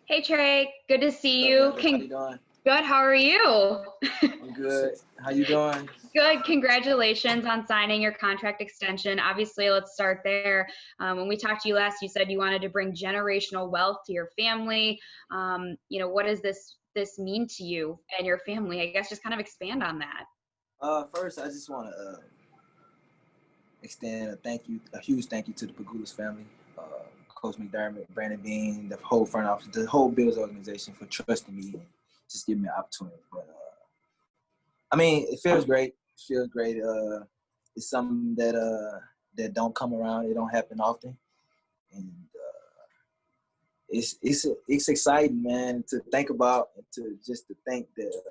Hey Trey, good to see What's you. up, Meredith? How you doing? Good, how are you? I'm good. How you doing? Good, congratulations on signing your contract extension. Obviously, let's start there. When we talked to you last, you said you wanted to bring generational wealth to your family. What does this mean to you and your family? I guess just kind of expand on that. First, I just want to extend a huge thank you to the Pagulas family, Coach McDermott, Brandon Bean, the whole front office, the whole Bills organization for trusting me and just giving me an opportunity. But it feels great. It feels great. It's something that don't come around. It don't happen often, and it's exciting, man, to think about and to think that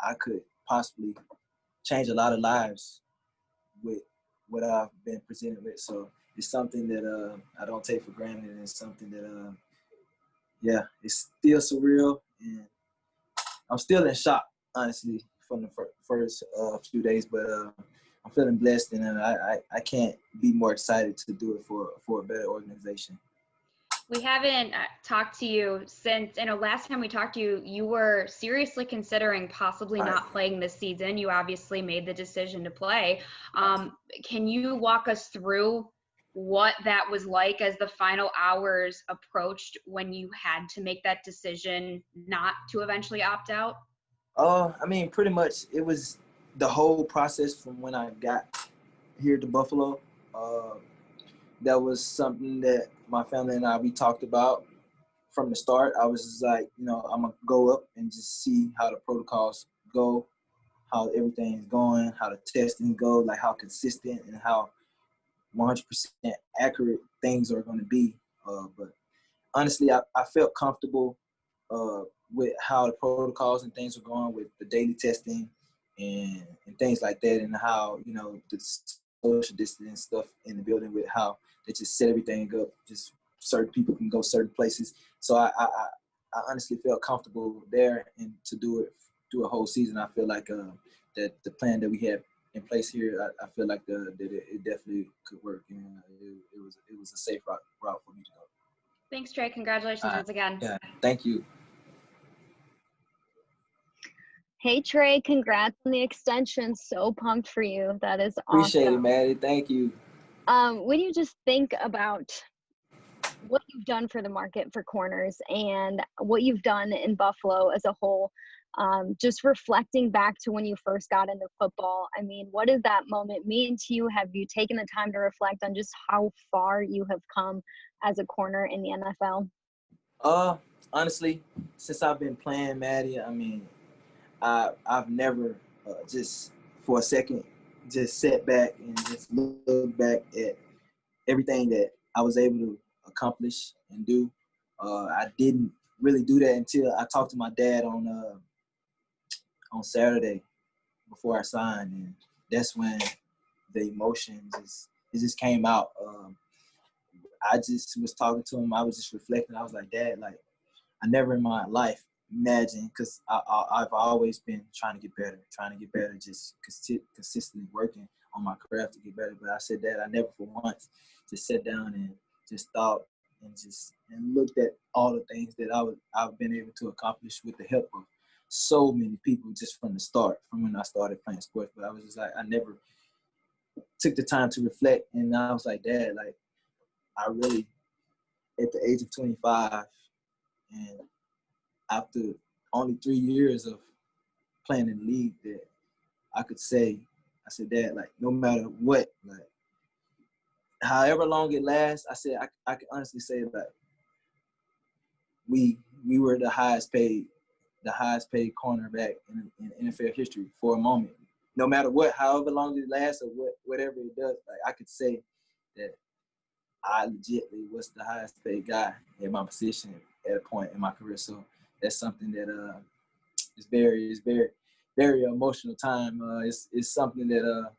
I could possibly change a lot of lives with what I've been presented with. So it's something that I don't take for granted, and it's something that it's still surreal, and I'm still in shock, honestly, from the first few days. But I'm feeling blessed, and I can't be more excited to do it for a better organization. We haven't talked to you since, last time we talked to you, you were seriously considering possibly not playing this season. You obviously made the decision to play. Can you walk us through what that was like as the final hours approached when you had to make that decision not to eventually opt out? Pretty much it was the whole process from when I got here to Buffalo. That was something that my family and we talked about from the start. I was just like, I'm going to go up and just see how the protocols go, how everything's going, how the testing go, like how consistent and how 100% accurate things are going to be. But honestly, I felt comfortable with how the protocols and things were going with the daily testing and things like that, and how, the social distancing stuff in the building with how they just set everything up. Just certain people can go certain places. So I honestly felt comfortable there, and to do it through a whole season, I feel like that the plan that we have in place here, I feel like that it definitely could work, and it was a safe route for me to go. Thanks, Trey. Congratulations once again. Yeah, thank you. Hey, Trey, congrats on the extension. So pumped for you. That is awesome. Appreciate it, Maddie. Thank you. When you just think about what you've done for the market for corners and what you've done in Buffalo as a whole, just reflecting back to when you first got into football, what does that moment mean to you? Have you taken the time to reflect on just how far you have come as a corner in the NFL? Honestly, since I've been playing, Maddie, I've never just for a second just sat back and just looked back at everything that I was able to accomplish and do. I didn't really do that until I talked to my dad on Saturday before I signed, and that's when the emotions just came out. I just was talking to him. I was just reflecting. I was like, Dad, like, I never in my life imagined, because I've always been trying to get better, just consistently working on my craft to get better. But I said, Dad, I never for once just sat down and just thought and looked at all the things that I've been able to accomplish with the help of so many people just from the start, from when I started playing sports. But I was just like, I never took the time to reflect. And I was like, Dad, like, I really, at the age of 25, and after only 3 years of playing in the league, that I said, Dad, like, no matter what, like, however long it lasts, I said, I can honestly say that we were the highest paid cornerback in NFL history for a moment. No matter what, however long it lasts or whatever it does, like, I could say that I legitimately was the highest paid guy in my position at a point in my career. So that's something that is very, very emotional time. It's something that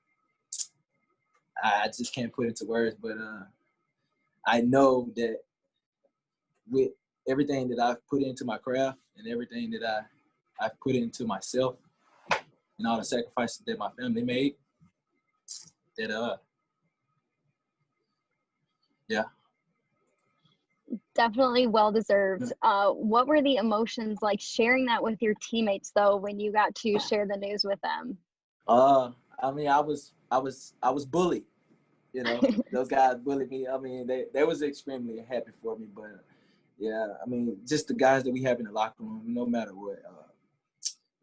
I just can't put into words, but I know that with everything that I've put into my craft and everything that I've put into myself and all the sacrifices that my family made, that yeah. Definitely well deserved. What were the emotions like sharing that with your teammates though when you got to share the news with them? I mean, I was bullied. You know, those guys bullied me. I mean, they was extremely happy for me. But yeah, I mean, just the guys that we have in the locker room, no matter what,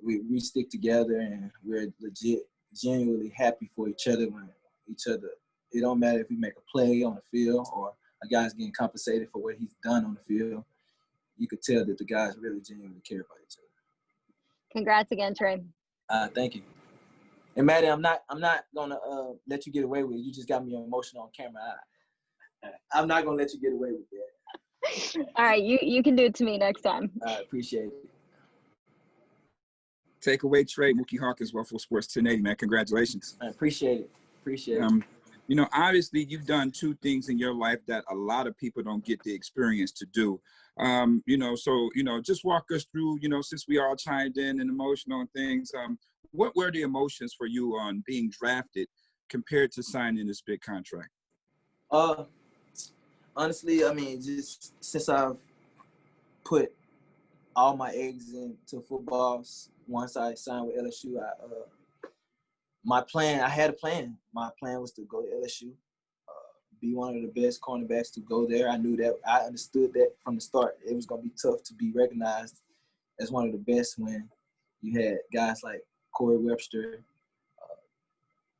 we stick together and we're legit, genuinely happy for each other when each other. It don't matter if we make a play on the field or a guy's getting compensated for what he's done on the field. You could tell that the guys really genuinely care about each other. Congrats again, Tre. Thank you. And Maddie, I'm not gonna let you get away with it. You just got me emotional on camera. I'm not gonna let you get away with that. All right, you can do it to me next time. I appreciate it. Take away Tre, Mookie Hawkins, Waffle Sports 1080, man. Congratulations. I appreciate it. Appreciate it. You know, obviously you've done two things in your life that a lot of people don't get the experience to do. You know, so, you know, just walk us through, you know, since we all chimed in and emotional and things, what were the emotions for you on being drafted compared to signing this big contract? Honestly, I mean, just since I've put all my eggs into football, once I signed with LSU, I had a plan. My plan was to go to LSU, be one of the best cornerbacks to go there. I knew that. I understood that from the start. It was going to be tough to be recognized as one of the best when you had guys like Corey Webster,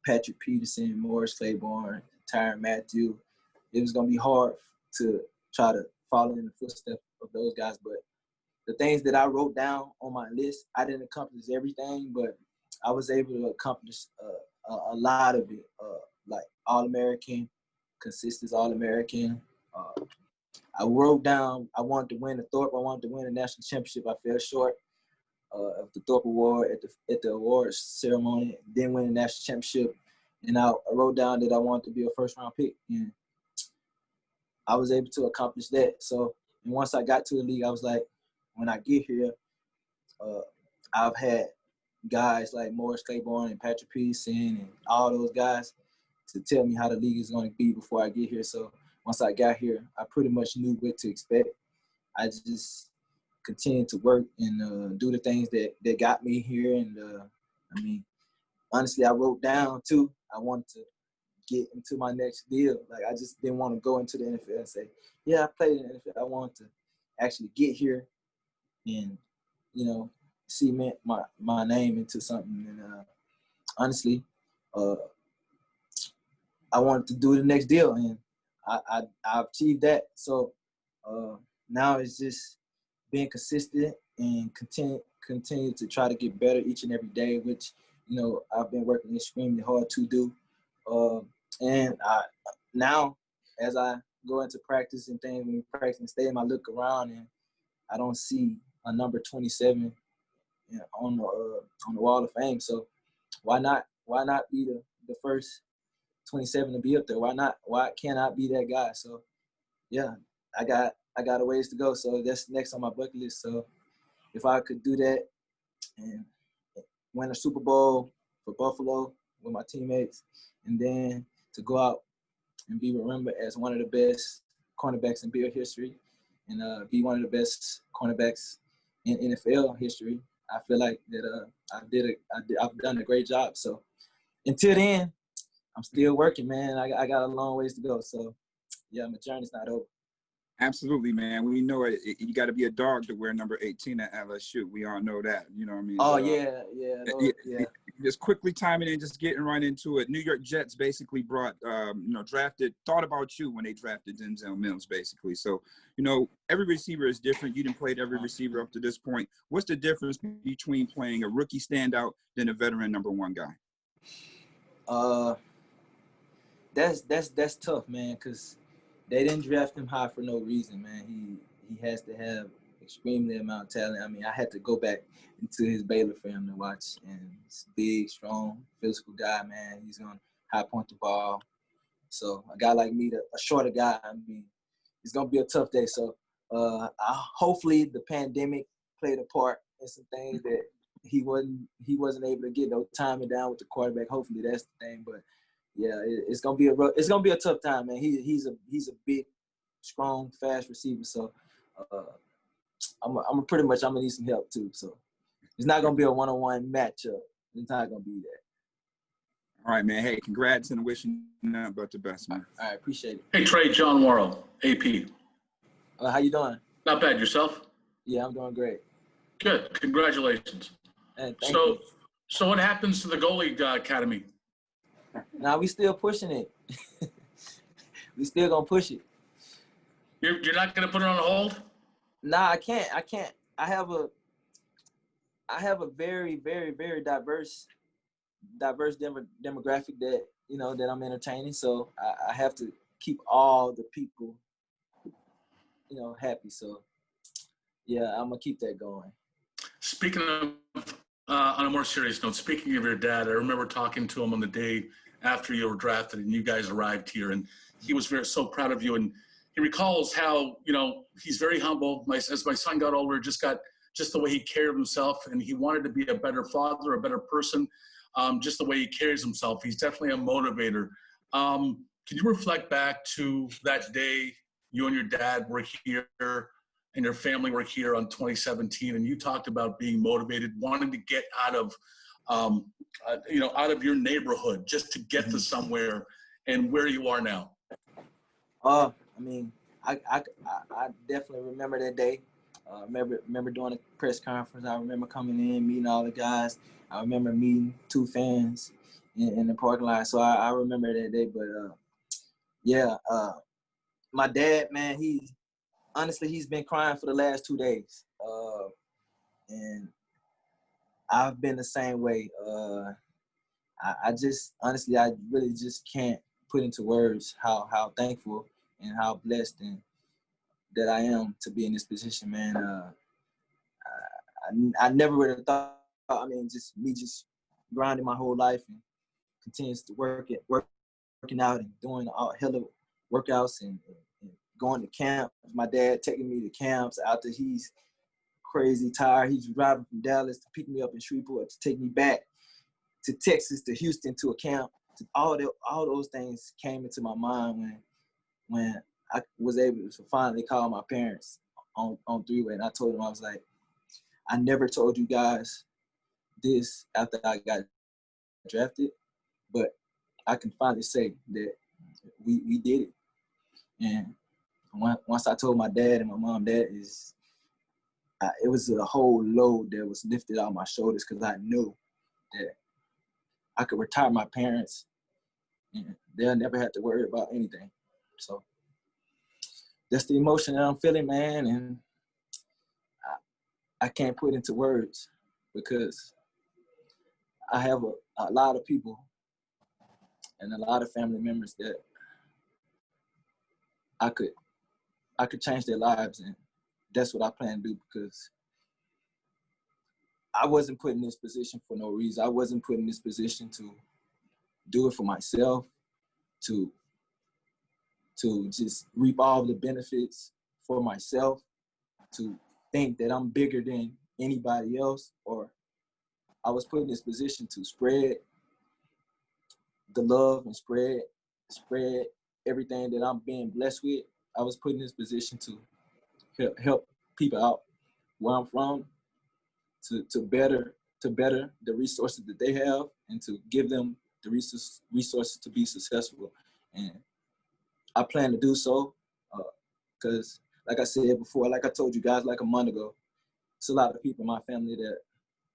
Patrick Peterson, Morris Claiborne, Tyrann Mathieu. It was going to be hard to try to follow in the footsteps of those guys. But the things that I wrote down on my list, I didn't accomplish everything, but I was able to accomplish a lot of it, like All-American, consistent All-American. I wrote down I wanted to win the Thorpe. I wanted to win the national championship. I fell short of the Thorpe Award at the awards ceremony. Then win the national championship, and I wrote down that I wanted to be a first-round pick, and I was able to accomplish that. So, and once I got to the league, I was like, when I get here, I've had guys like Morris Claiborne and Patrick Peterson and all those guys to tell me how the league is going to be before I get here. So once I got here, I pretty much knew what to expect. I just continued to work and do the things that got me here. And, I mean, honestly, I wrote down, too, I wanted to get into my next deal. Like, I just didn't want to go into the NFL and say, yeah, I played in the NFL. I wanted to actually get here and, you know, cement my name into something. And honestly, I wanted to do the next deal, and I achieved that. So now it's just being consistent and continue to try to get better each and every day, which, you know, I've been working extremely hard to do. And now, as I go into practice and things, when we practice in the stadium, I look around and I don't see a number 27 on the Wall of Fame. So why not be the first 27 to be up there? Why can't I be that guy? So yeah, I got a ways to go. So that's next on my bucket list. So if I could do that and win a Super Bowl for Buffalo with my teammates, and then to go out and be remembered as one of the best cornerbacks in Bill history, and be one of the best cornerbacks in NFL history, I feel like that I've done a great job. So until then, I'm still working, man. I got a long ways to go. So yeah, my journey's not over. Absolutely, man. We know it. You got to be a dog to wear number 18 at LSU. We all know that. You know what I mean? Oh, So, yeah. Just quickly timing in, just getting right into it. New York Jets basically thought about you when they drafted Denzel Mims, basically. So, you know, every receiver is different. You didn't play every receiver up to this point. What's the difference between playing a rookie standout than a veteran number one guy? That's tough, man, because they didn't draft him high for no reason, man. He has to have extremely amount of talent. I mean, I had to go back into his Baylor film to watch, and he's big, strong, physical guy, man. He's gonna high point the ball. So a guy like me, a shorter guy, I mean, it's gonna be a tough day. So hopefully the pandemic played a part in some things that he wasn't able to get no timing down with the quarterback. Hopefully that's the thing, but yeah, it's gonna be a tough time, man. He's a big, strong, fast receiver. So I'm pretty much gonna need some help too. So it's not gonna be a one-on-one matchup. It's not gonna be that. All right, man. Hey, congrats and wishing you nothing but the best, man. All right, appreciate it. Hey, Trey, John Worrell, AP. How you doing? Not bad. Yourself? Yeah, I'm doing great. Good. Congratulations. Thank you. So what happens to the goalie academy? Now we still pushing it. We still gonna push it. You're not going to put it on hold? Nah, I can't. I have a very, very, very diverse demographic that that I'm entertaining. So I have to keep all the people happy. So yeah, I'm gonna keep that going. Speaking of, on a more serious note, speaking of your dad, I remember talking to him on the day after you were drafted and you guys arrived here, and he was so proud of you. And he recalls how, he's very humble. As my son got older, just the way he carried himself, and he wanted to be a better father, a better person, just the way he carries himself. He's definitely a motivator. Can you reflect back to that day you and your dad were here and your family were here on 2017, and you talked about being motivated, wanting to get out of your neighborhood just to get to somewhere, and where you are now? I mean, I definitely remember that day. Remember doing a press conference. I remember coming in, meeting all the guys. I remember meeting 2 fans in the parking lot. So I remember that day. But my dad, man, he's been crying for the last 2 days, and I've been the same way. I really just can't put into words how thankful and how blessed and that I am to be in this position, man. I never would have thought. I mean, just grinding my whole life and continues to working out and doing all hell of workouts and going to camp. My dad taking me to camps after he's crazy tired. He's driving from Dallas to pick me up in Shreveport to take me back to Texas, to Houston, to a camp. All those things came into my mind when I was able to finally call my parents on three-way, and I told them, I was like, I never told you guys this after I got drafted, but I can finally say that we did it. And once I told my dad and my mom that, it was a whole load that was lifted off my shoulders, because I knew that I could retire my parents and they'll never have to worry about anything. So that's the emotion that I'm feeling, man, and I can't put into words, because I have a lot of people and a lot of family members that I could change their lives, and that's what I plan to do, because I wasn't put in this position for no reason. I wasn't put in this position to do it for myself, to just reap all the benefits for myself, to think that I'm bigger than anybody else, or I was put in this position to spread the love and spread everything that I'm being blessed with. I was put in this position to help people out where I'm from, to better the resources that they have, and to give them the resources to be successful. And I plan to do so, because like I said before, like I told you guys like a month ago, it's a lot of people in my family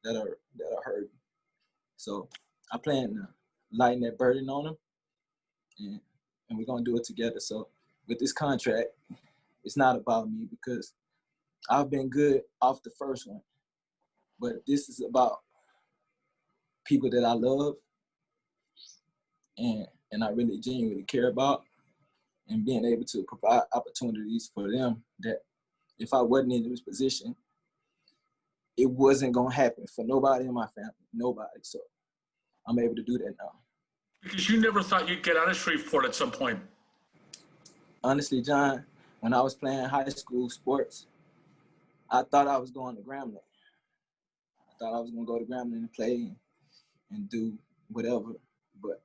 that are hurting. So I plan to lighten that burden on them, and we're gonna do it together. So with this contract, it's not about me, because I've been good off the first one, but this is about people that I love and I really genuinely care about, and being able to provide opportunities for them that if I wasn't in this position, it wasn't gonna happen for nobody in my family, nobody. So I'm able to do that now. Because you never thought you'd get out of Shreveport at some point. Honestly, John, when I was playing high school sports, I thought I was going to Grambling. I thought I was going to go to Grambling and play and do whatever. But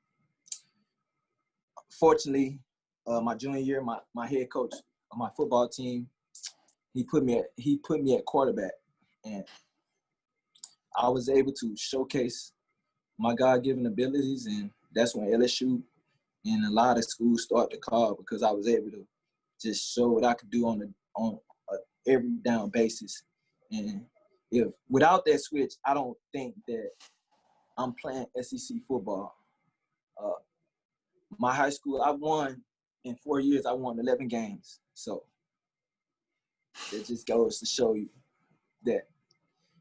fortunately, my junior year, my head coach on my football team, he put me at quarterback, and I was able to showcase my God-given abilities, and that's when LSU and a lot of schools start to call, because I was able to just show what I could do on a every down basis. And if without that switch, I don't think that I'm playing SEC football. My high school, I won in 4 years. I won 11 games. So it just goes to show you that it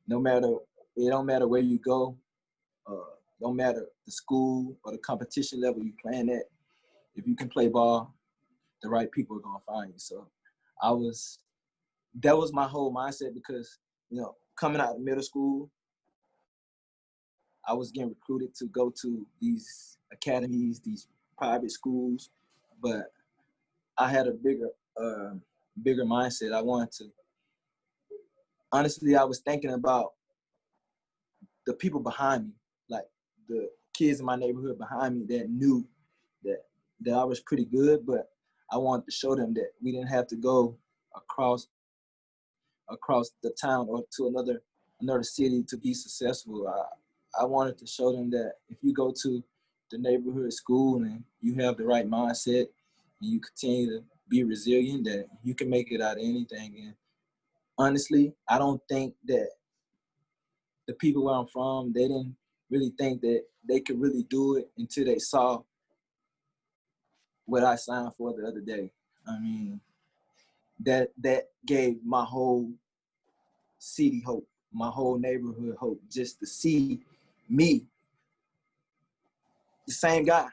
don't matter where you go, don't matter the school or the competition level you playing at. If you can play ball, the right people are gonna find you. So that was my whole mindset, because coming out of middle school, I was getting recruited to go to these academies, these private schools, but I had a bigger mindset. I wanted to. Honestly, I was thinking about the people behind me, like the kids in my neighborhood behind me that knew that I was pretty good, but I wanted to show them that we didn't have to go across the town or to another city to be successful. I wanted to show them that if you go to the neighborhood school and you have the right mindset and you continue to be resilient, that you can make it out of anything. And honestly, I don't think that the people where I'm from, they didn't really think that they could really do it until they saw what I signed for the other day. I mean, that gave my whole city hope, my whole neighborhood hope, just to see me, the same guy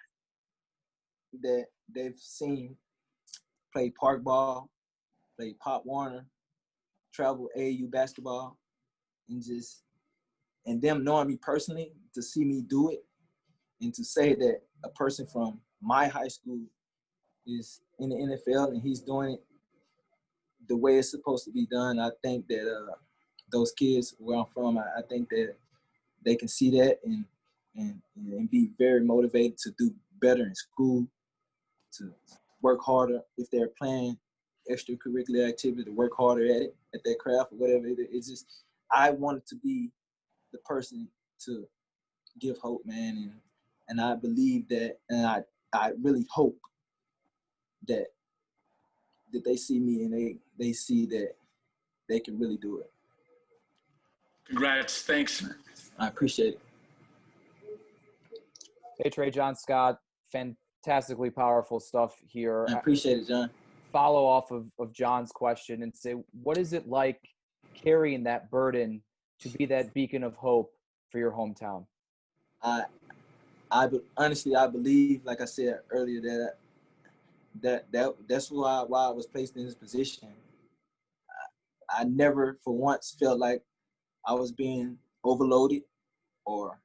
that they've seen play park ball, play Pop Warner, travel AAU basketball, and them knowing me personally, to see me do it, and to say that a person from my high school is in the NFL and he's doing it the way it's supposed to be done. I think that those kids where I'm from, I think that they can see that and be very motivated to do better in school, to work harder if they're playing extracurricular activity, to work harder at it, at their craft or whatever. It's just, I wanted to be the person to give hope, man, and I believe that, and I really hope that they see me and they see that they can really do it. Congrats. Thanks. I appreciate it. Hey, Trey, John Scott, fantastically powerful stuff here. I appreciate it, John. Follow off of John's question and say, what is it like carrying that burden to be that beacon of hope for your hometown? Honestly, I believe, like I said earlier, that's why I was placed in this position. I never for once felt like I was being overloaded or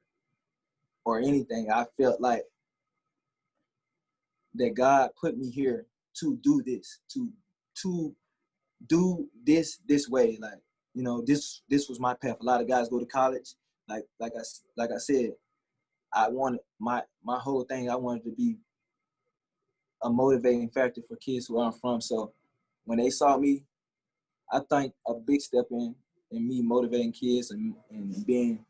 anything. I felt like that God put me here to do this, to do this way. Like, this was my path. A lot of guys go to college. Like I said, I wanted my whole thing. I wanted to be a motivating factor for kids where I'm from. So when they saw me, I think a big step in me motivating kids and being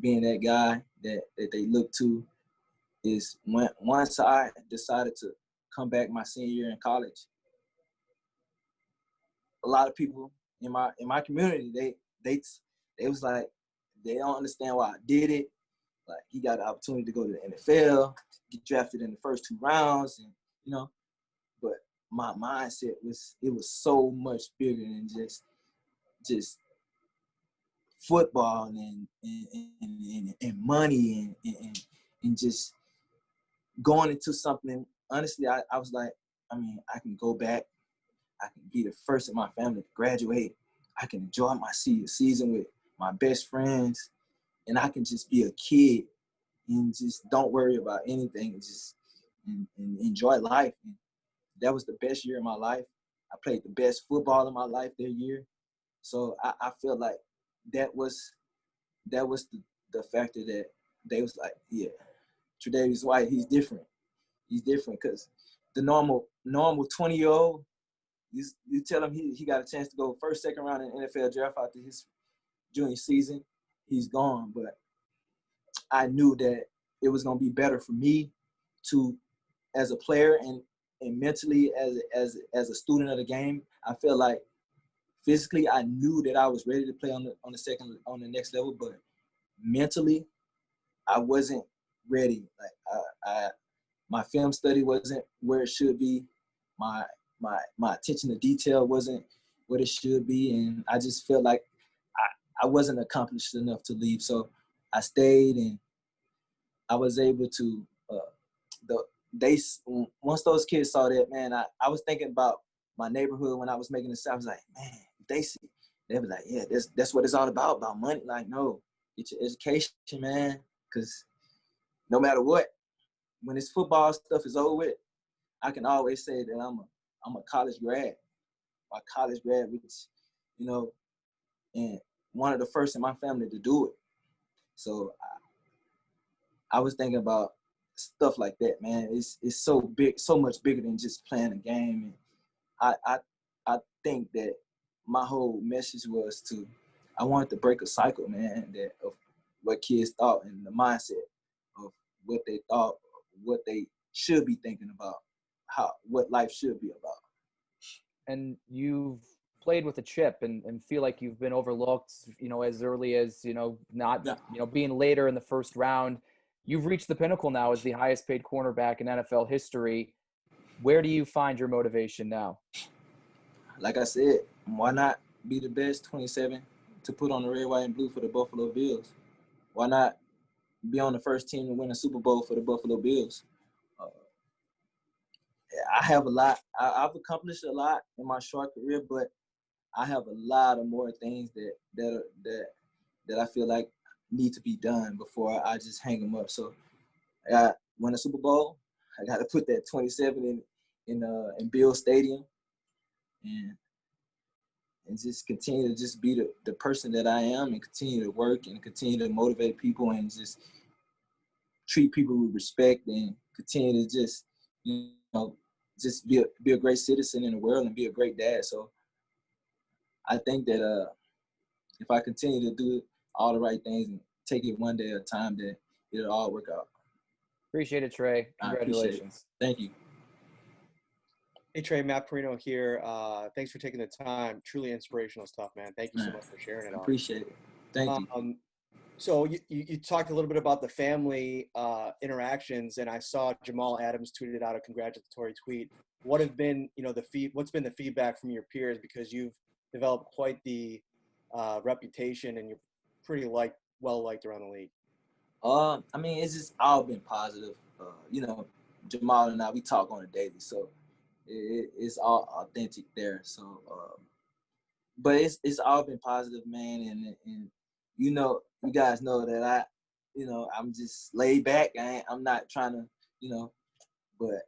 that guy that they look to is once I decided to come back my senior year in college. A lot of people in my community, they was like, they don't understand why I did it. Like, he got the opportunity to go to the NFL, get drafted in the first 2 rounds, and but my mindset was so much bigger than just football and money and just going into something. Honestly, I was like, I mean, I can go back. I can be the first in my family to graduate. I can enjoy my season with my best friends, and I can just be a kid and just don't worry about anything, and enjoy life. And that was the best year of my life. I played the best football in my life that year. So I feel like that was the factor that they was like, yeah, Tre White, he's different. He's different, because the normal 20-year-old, You tell him he got a chance to go first, second round in the NFL draft after his junior season, he's gone. But I knew that it was gonna be better for me to, as a player and mentally as a student of the game. I feel like physically I knew that I was ready to play on the next level, but mentally I wasn't ready. Like my film study wasn't where it should be. My attention to detail wasn't what it should be, and I just felt like I wasn't accomplished enough to leave. So I stayed, and I was able to. Once those kids saw that, man, I was thinking about my neighborhood when I was making this. I was like, man, if they see, they be like, yeah, that's what it's all about money. Like, no, get your education, man, because no matter what, when this football stuff is over with, I can always say that I'm a college grad, which, you know, and one of the first in my family to do it. So I was thinking about stuff like that, man. It's so big, so much bigger than just playing a game. And I think that my whole message was I wanted to break a cycle, man, that of what kids thought and the mindset of what they thought, what they should be thinking about, what life should be about. And you've played with a chip and feel like you've been overlooked, as early as, not, being later in the first round. You've reached the pinnacle now as the highest paid cornerback in NFL history. Where do you find your motivation now? Like I said, why not be the best 27 to put on the red, white, and blue for the Buffalo Bills? Why not be on the first team to win a Super Bowl for the Buffalo Bills? I have a lot. I've accomplished a lot in my short career, but I have a lot of more things that I feel like need to be done before I just hang them up. So I got win a Super Bowl. I got to put that 27 in Bill Stadium, and just continue to just be the person that I am, and continue to work and continue to motivate people and just treat people with respect and continue to just just be a great citizen in the world and be a great dad. So I think that if I continue to do all the right things and take it one day at a time, that it'll all work out. Appreciate it, Tre. Congratulations. Thank you. Hey, Tre, Matt Perino here. Thanks for taking the time. Truly inspirational stuff, man. Thank you so much for sharing it all. Appreciate it. Thank you. So you talked a little bit about the family interactions, and I saw Jamal Adams tweeted out a congratulatory tweet. What have been, what's been the feedback from your peers, because you've developed quite the reputation and you're pretty well liked around the league? I mean, it's just all been positive. Jamal and I, we talk on a daily, so it's all authentic there. So, but it's all been positive, man, and you guys know that I'm just laid back. I'm not trying to, but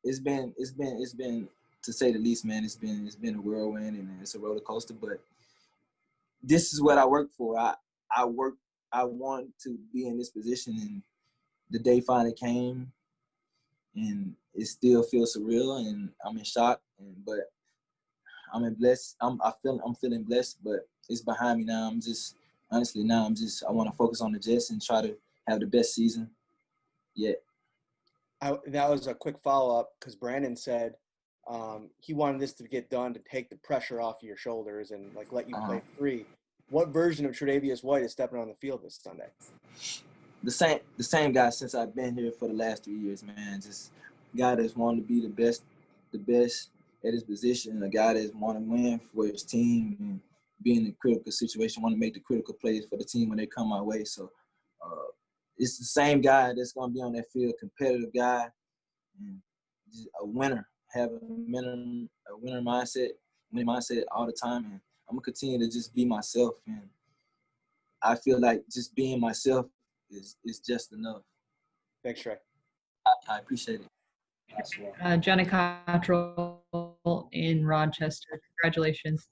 it's been to say the least, man. It's been a whirlwind and it's a roller coaster. But this is what I work for. I want to be in this position, and the day finally came, and it still feels surreal, and I'm in shock. But I'm blessed. I'm feeling blessed, but it's behind me now. I want to focus on the Jets and try to have the best season yet. That was a quick follow-up, because Brandon said he wanted this to get done to take the pressure off your shoulders and let you play free. What version of Tre'Davious White is stepping on the field this Sunday? The same guy since I've been here for the last 3 years, man. Just a guy that's wanted to be the best at his position, a guy that's want to win for his team and be in a critical situation, want to make the critical plays for the team when they come my way. So it's the same guy that's going to be on that field, competitive guy, and just a winner, have a winning mindset all the time. And I'm going to continue to just be myself. And I feel like just being myself is just enough. Thanks, Tre. I appreciate it. Jenna Cottrell in Rochester. Congratulations.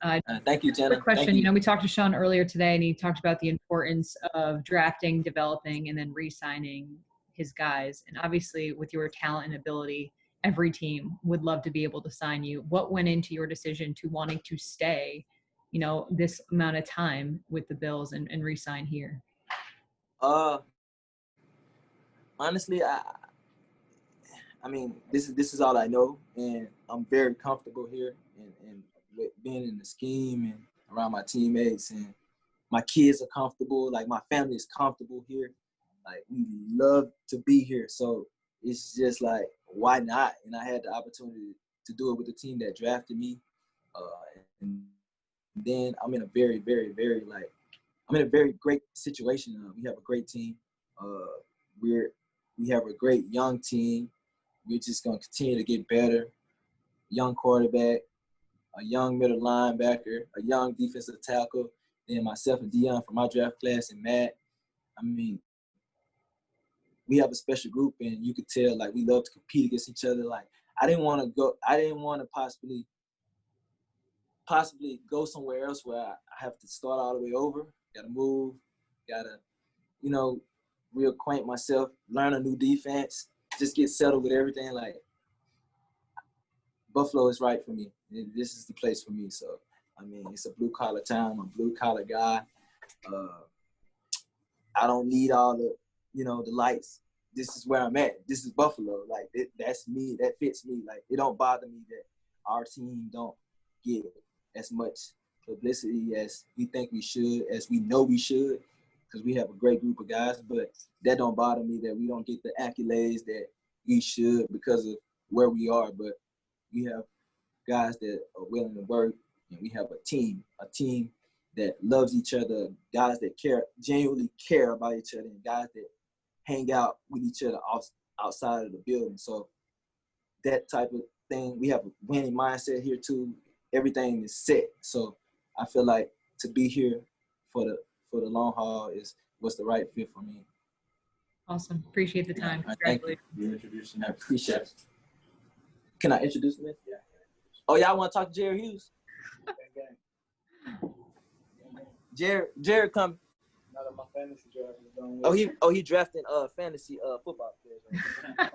Thank you, Jenna. Quick question. We talked to Sean earlier today, and he talked about the importance of drafting, developing, and then re-signing his guys. And obviously, with your talent and ability every team would love to be able to sign you. What went into your decision to wanting to stay, this amount of time with the Bills and re-sign here? Honestly, I mean, this is all I know, and I'm very comfortable here, and with being in the scheme and around my teammates, and my kids are comfortable. Like, my family is comfortable here. Like, we love to be here, so it's just like, why not? And I had the opportunity to do it with the team that drafted me, and then I'm in a very, very, very I'm in a very great situation. We have a great team. We have a great young team. We're just gonna continue to get better. Young quarterback, a young middle linebacker, a young defensive tackle, then myself and Dion from my draft class and Matt. I mean, we have a special group, and you could tell like we love to compete against each other. Like, I didn't want to possibly go somewhere else where I have to start all the way over. Gotta move, gotta, reacquaint myself, learn a new defense, just get settled with everything. Like, Buffalo is right for me. This is the place for me. So, I mean, it's a blue-collar town. I'm a blue-collar guy. I don't need all the lights. This is where I'm at. This is Buffalo. Like, that's me. That fits me. Like, it don't bother me that our team don't get as much publicity as we think we should, as we know we should, because we have a great group of guys. But that don't bother me that we don't get the accolades that we should because of where we are. But we have guys that are willing to work, and we have a team that loves each other, guys that genuinely care about each other, and guys that hang out with each other outside of the building. So that type of thing, we have a winning mindset here too. Everything is set. So I feel like to be here for the long haul was the right fit for me. Awesome. Appreciate the time. Thank you. I appreciate it. Can I introduce him? Yeah. Oh, y'all want to talk to Jared Hughes? Jared come. Not on my fantasy draft. He drafting fantasy football players.